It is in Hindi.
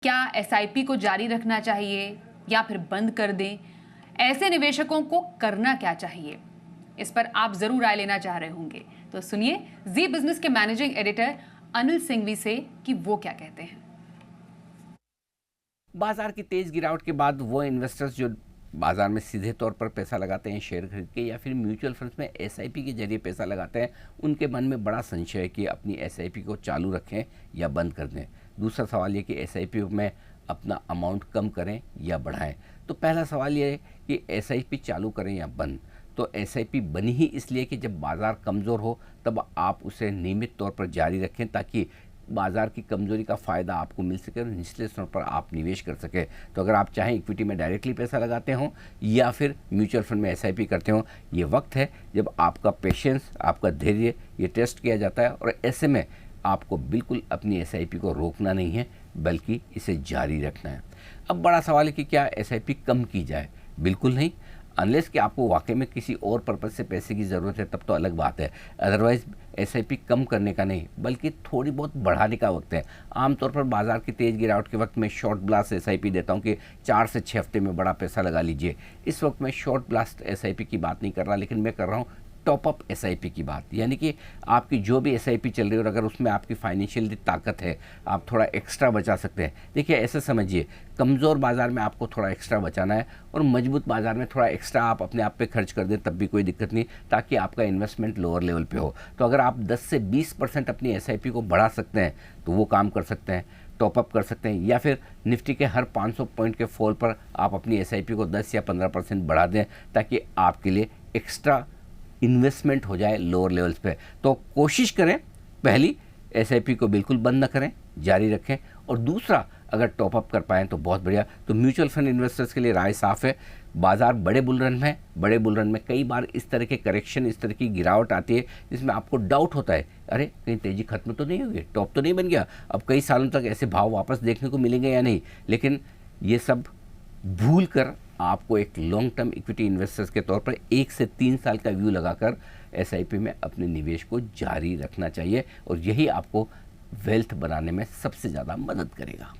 क्या एसआईपी को जारी रखना चाहिए या फिर बंद कर दें? ऐसे निवेशकों को करना क्या चाहिए? इस पर आप जरूर राय लेना चाह रहे होंगे, तो सुनिए जी बिजनेस के मैनेजिंग एडिटर अनिल सिंघवी से कि वो क्या कहते हैं। बाजार की तेज गिरावट के बाद वो इन्वेस्टर्स जो बाजार में सीधे तौर पर पैसा लगाते हैं शेयर खरीद के या फिर म्यूचुअल फंड्स में एसआईपी के जरिए पैसा लगाते हैं, उनके मन में बड़ा संशय है कि अपनी एसआईपी को चालू रखें या बंद कर दें। दूसरा सवाल ये कि एसआईपी में अपना अमाउंट कम करें या बढ़ाएं। तो पहला सवाल ये है कि एसआईपी चालू करें या बंद। तो एसआईपी बनी ही इसलिए कि जब बाज़ार कमज़ोर हो तब आप उसे नियमित तौर पर जारी रखें ताकि बाजार की कमजोरी का फ़ायदा आपको मिल सके और निचले स्तर पर आप निवेश कर सके। तो अगर आप चाहें इक्विटी में डायरेक्टली पैसा लगाते हों या फिर म्यूचुअल फंड में एसआईपी करते हों, ये वक्त है जब आपका पेशेंस, आपका धैर्य ये टेस्ट किया जाता है और ऐसे में आपको बिल्कुल अपनी एसआईपी को रोकना नहीं है बल्कि इसे जारी रखना है। अब बड़ा सवाल है कि क्या एसआईपी कम की जाए? बिल्कुल नहीं, अनलेस कि आपको वाकई में किसी और पर्पज़ से पैसे की ज़रूरत है, तब तो अलग बात है। अदरवाइज़ एसआईपी कम करने का नहीं बल्कि थोड़ी बहुत बढ़ाने का वक्त है। आमतौर पर बाज़ार की तेज़ गिरावट के वक्त मैं शॉर्ट ब्लास्ट एसआईपी देता हूं कि 4 से 6 हफ्ते में बड़ा पैसा लगा लीजिए। इस वक्त मैं शॉर्ट ब्लास्ट एसआईपी की बात नहीं कर रहा, लेकिन मैं कर रहा हूँ टॉपअप एसआईपी की बात। यानी कि आपकी जो भी एसआईपी चल रही है और अगर उसमें आपकी फाइनेंशियल ताकत है, आप थोड़ा एक्स्ट्रा बचा सकते हैं। देखिए ऐसे समझिए, कमज़ोर बाज़ार में आपको थोड़ा एक्स्ट्रा बचाना है और मजबूत बाज़ार में थोड़ा एक्स्ट्रा आप अपने आप पे खर्च कर दें तब भी कोई दिक्कत नहीं, ताकि आपका इन्वेस्टमेंट लोअर लेवल पे हो। तो अगर आप 10 से 20% अपनी एसआईपी को बढ़ा सकते हैं तो वो काम कर सकते हैं, टॉपअप कर सकते हैं, या फिर निफ्टी के हर 500 पॉइंट के फॉल पर आप अपनी एसआईपी को 10 या 15% बढ़ा दें ताकि आपके लिए एक्स्ट्रा इन्वेस्टमेंट हो जाए लोअर लेवल्स पे। तो कोशिश करें पहली, एसआईपी को बिल्कुल बंद न करें, जारी रखें, और दूसरा अगर टॉपअप कर पाएँ तो बहुत बढ़िया। तो म्यूचुअल फंड इन्वेस्टर्स के लिए राय साफ़ है, बाजार बड़े बुल रन में है, बड़े बुल रन में कई बार इस तरह के करेक्शन, इस तरह की गिरावट आती है जिसमें आपको डाउट होता है, अरे कहीं तेज़ी खत्म तो नहीं होगी, टॉप तो नहीं बन गया, अब कई सालों तक ऐसे भाव वापस देखने को मिलेंगे या नहीं। लेकिन ये सब भूल कर आपको एक लॉन्ग टर्म इक्विटी इन्वेस्टर्स के तौर पर 1 से 3 साल का व्यू लगाकर एसआईपी में अपने निवेश को जारी रखना चाहिए और यही आपको वेल्थ बनाने में सबसे ज़्यादा मदद करेगा।